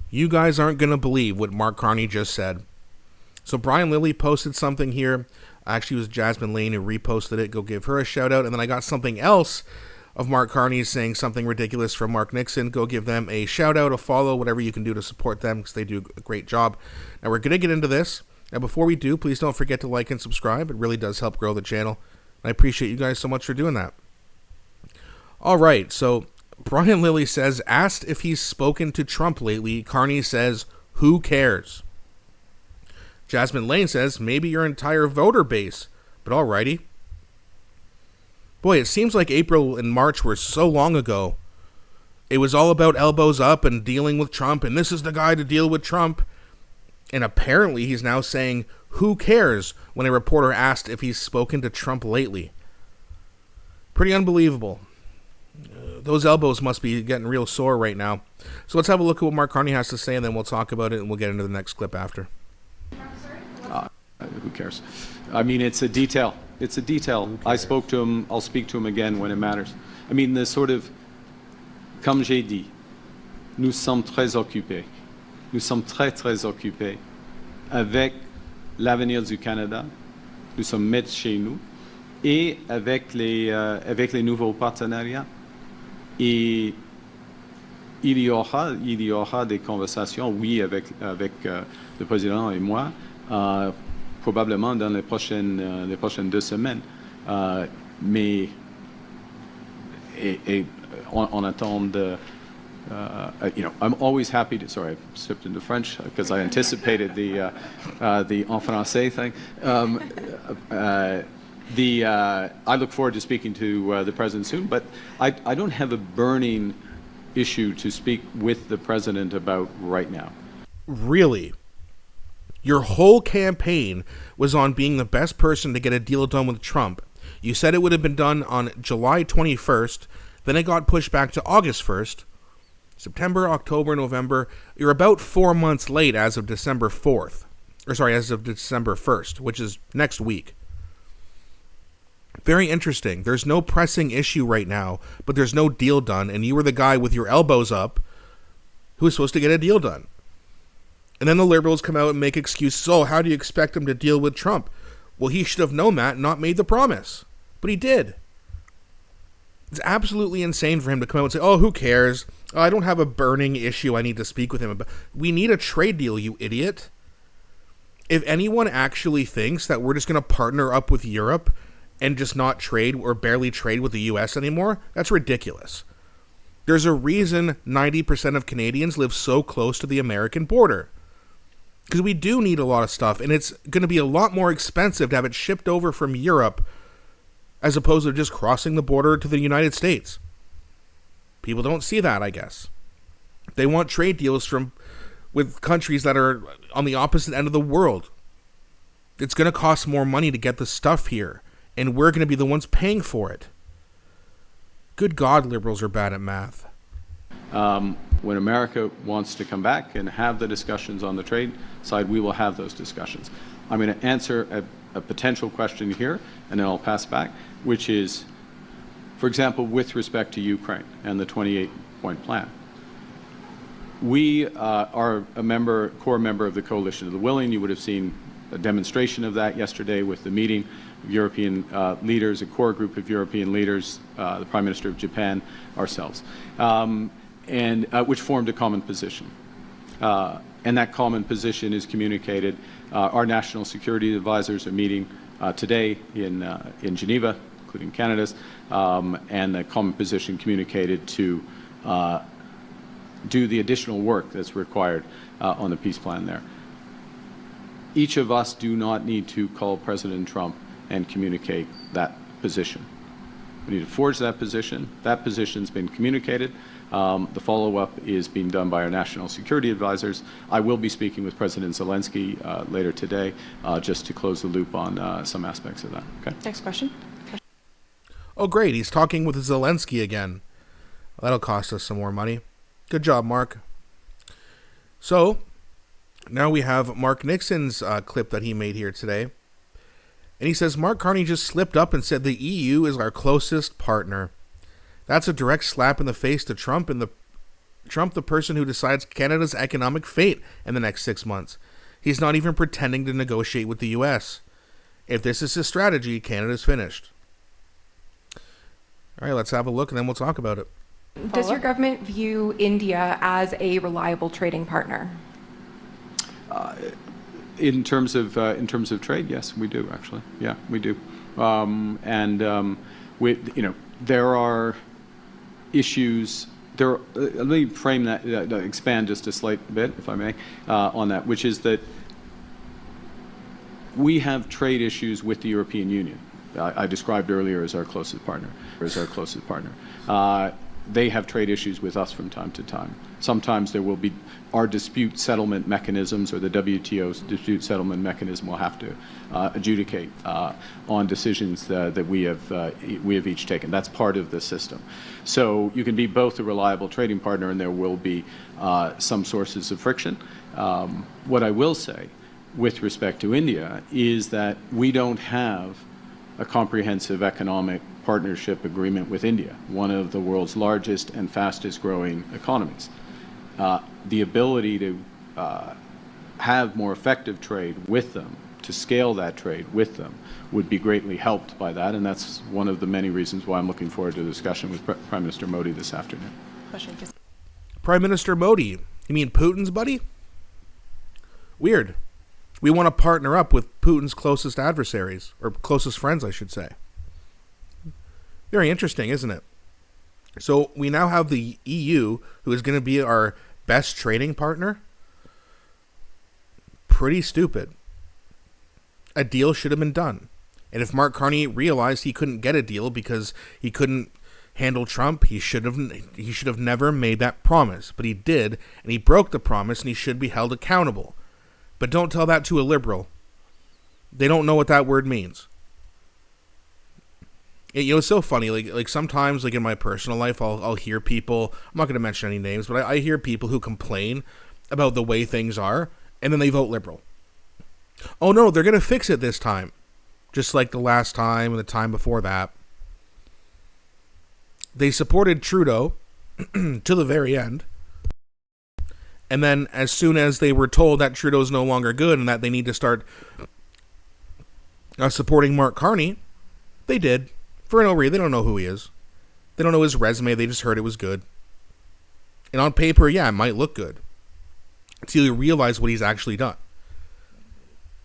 You guys aren't going to believe what Mark Carney just said. So Brian Lilly posted something here. Actually, it was Jasmine Lane who reposted it. Go give her a shout out. And then I got something else of Mark Carney saying something ridiculous from Mark Nixon. Go give them a shout out, a follow, whatever you can do to support them because they do a great job. Now we're going to get into this. Now before we do, please don't forget to like and subscribe. It really does help grow the channel. I appreciate you guys so much for doing that. All right, so Brian Lilly says, asked if he's spoken to Trump lately, Carney says, who cares? Jasmine Lane says, maybe your entire voter base, but alrighty. Boy, it seems like April and March were so long ago. It was all about elbows up and dealing with Trump, and this is the guy to deal with Trump. And apparently he's now saying, who cares, when a reporter asked if he's spoken to Trump lately. Pretty unbelievable. Those elbows must be getting real sore right now. So let's have a look at what Mark Carney has to say, and then we'll talk about it, and we'll get into the next clip after. Who cares? I mean, it's a detail. It's a detail. I spoke to him. I'll speak to him again when it matters. I mean, the sort of, comme j'ai dit, nous sommes très occupés. Nous sommes très, très occupés avec l'avenir du Canada. Nous sommes maîtres chez nous et avec les nouveaux partenariats. Et il y aura des conversations, oui, avec le président et moi, probablement dans les prochaines 2 semaines. Mais on attend de... I'm always happy to. Sorry, I slipped into French because I anticipated the en français thing. I look forward to speaking to the president soon, but I don't have a burning issue to speak with the president about right now. Really? Your whole campaign was on being the best person to get a deal done with Trump. You said it would have been done on July 21st, then it got pushed back to August 1st. September, October, November. You're about 4 months late as of December 4th. As of December 1st, which is next week. Very interesting. There's no pressing issue right now, but there's no deal done, and you were the guy with your elbows up who was supposed to get a deal done. And then the liberals come out and make excuses. Oh, how do you expect him to deal with Trump? Well, he should have known that and not made the promise. But he did. It's absolutely insane for him to come out and say, oh, who cares? Oh, I don't have a burning issue I need to speak with him about. We need a trade deal, you idiot. If anyone actually thinks that we're just going to partner up with Europe and just not trade or barely trade with the U.S. anymore, that's ridiculous. There's a reason 90% of Canadians live so close to the American border. Because we do need a lot of stuff, and it's going to be a lot more expensive to have it shipped over from Europe as opposed to just crossing the border to the United States. People don't see that, I guess. They want trade deals with countries that are on the opposite end of the world. It's going to cost more money to get the stuff here, and we're going to be the ones paying for it. Good God, liberals are bad at math. When America wants to come back and have the discussions on the trade side, we will have those discussions. I'm going to answer a potential question here, and then I'll pass back, which is, for example, with respect to Ukraine and the 28-point plan. We are a core member of the Coalition of the Willing. You would have seen a demonstration of that yesterday with the meeting of European leaders, a core group of European leaders, the Prime Minister of Japan, ourselves, and which formed a common position. And that common position is communicated. Our national security advisors are meeting today in Geneva, including Canada's, and the common position communicated to do the additional work that's required on the peace plan there. Each of us do not need to call President Trump and communicate that position. We need to forge that position. That position's been communicated. The follow-up is being done by our national security advisors. I will be speaking with President Zelensky later today just to close the loop on some aspects of that. Okay. Next question. Oh, great. He's talking with Zelensky again. Well, that'll cost us some more money. Good job, Mark. So, now we have Mark Nixon's clip that he made here today. And he says, Mark Carney just slipped up and said the EU is our closest partner. That's a direct slap in the face to Trump and the Trump the person who decides Canada's economic fate in the next 6 months. He's not even pretending to negotiate with the U.S. If this is his strategy, Canada's finished. All right, let's have a look and then we'll talk about it. Does your government view India as a reliable trading partner? In terms of trade, yes, we do actually. Yeah, we do. There are issues. Let me frame that, expand just a slight bit, if I may, on that, which is that we have trade issues with the European Union. I described earlier as our closest partner. They have trade issues with us from time to time. Sometimes there will be our dispute settlement mechanisms, or the WTO's dispute settlement mechanism will have to adjudicate on decisions that we have each taken. That's part of the system. So you can be both a reliable trading partner and there will be some sources of friction. What I will say with respect to India is that we don't have a comprehensive economic partnership agreement with India, one of the world's largest and fastest growing economies. The ability to have more effective trade with them, to scale that trade with them, would be greatly helped by that, and that's one of the many reasons why I'm looking forward to the discussion with Prime Minister Modi this afternoon. Prime Minister Modi? You mean Putin's buddy? Weird. We want to partner up with Putin's closest adversaries, or closest friends, I should say. Very interesting, isn't it? So we now have the EU, who is going to be our best trading partner. Pretty stupid. A deal should have been done. And if Mark Carney realized he couldn't get a deal because he couldn't handle Trump, he should have never made that promise. But he did, and he broke the promise, and he should be held accountable. But don't tell that to a liberal. They don't know what that word means. It's so funny. Like sometimes, like in my personal life, I'll hear people. I'm not going to mention any names, but I hear people who complain about the way things are, and then they vote liberal. Oh no, they're going to fix it this time, just like the last time and the time before that. They supported Trudeau to the very end. And then as soon as they were told that Trudeau's no longer good and that they need to start supporting Mark Carney, they did. For no reason. They don't know who he is. They don't know his resume. They just heard it was good. And on paper, yeah, it might look good, until you realize what he's actually done.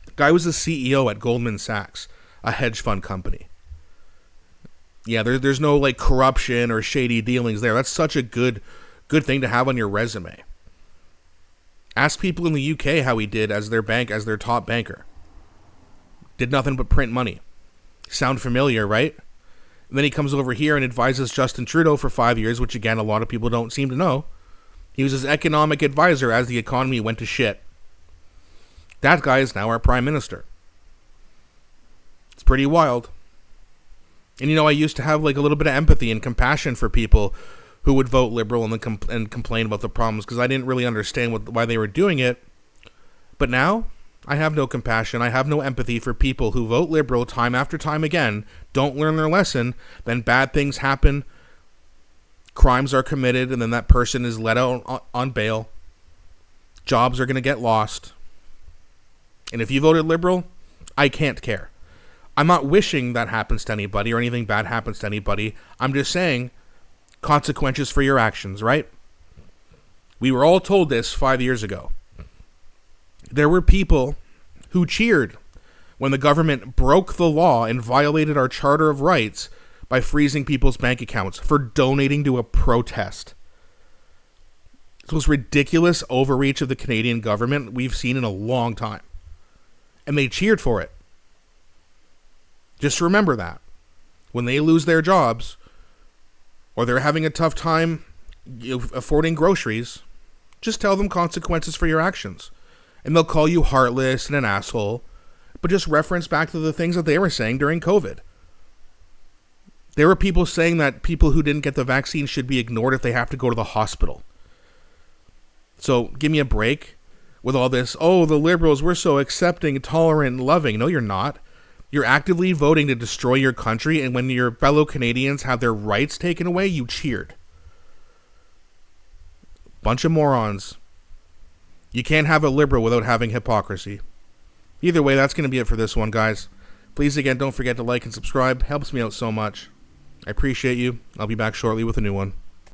The guy was the CEO at Goldman Sachs, a hedge fund company. Yeah, there's no like corruption or shady dealings there. That's such a good thing to have on your resume. Ask people in the UK how he did as their top banker. Did nothing but print money. Sound familiar, right? And then he comes over here and advises Justin Trudeau for 5 years, which again, a lot of people don't seem to know. He was his economic advisor as the economy went to shit. That guy is now our prime minister. It's pretty wild. And I used to have like a little bit of empathy and compassion for people who would vote liberal and complain about the problems, because I didn't really understand why they were doing it. But now, I have no compassion. I have no empathy for people who vote liberal time after time again, don't learn their lesson, then bad things happen, crimes are committed, and then that person is let out on bail. Jobs are going to get lost. And if you voted liberal, I can't care. I'm not wishing that happens to anybody or anything bad happens to anybody. I'm just saying consequences for your actions, right? We were all told this 5 years ago. There were people who cheered when the government broke the law and violated our Charter of Rights by freezing people's bank accounts for donating to a protest. It's the most ridiculous overreach of the Canadian government we've seen in a long time. And they cheered for it. Just remember that. When they lose their jobs, or they're having a tough time affording groceries, just tell them consequences for your actions. And they'll call you heartless and an asshole, but just reference back to the things that they were saying during COVID. There were people saying that people who didn't get the vaccine should be ignored if they have to go to the hospital. So give me a break with all this, oh, the liberals, we're so accepting, tolerant, and loving. No, you're not. You're actively voting to destroy your country, and when your fellow Canadians have their rights taken away, you cheered. Bunch of morons. You can't have a liberal without having hypocrisy. Either way, that's going to be it for this one, guys. Please, again, don't forget to like and subscribe. Helps me out so much. I appreciate you. I'll be back shortly with a new one.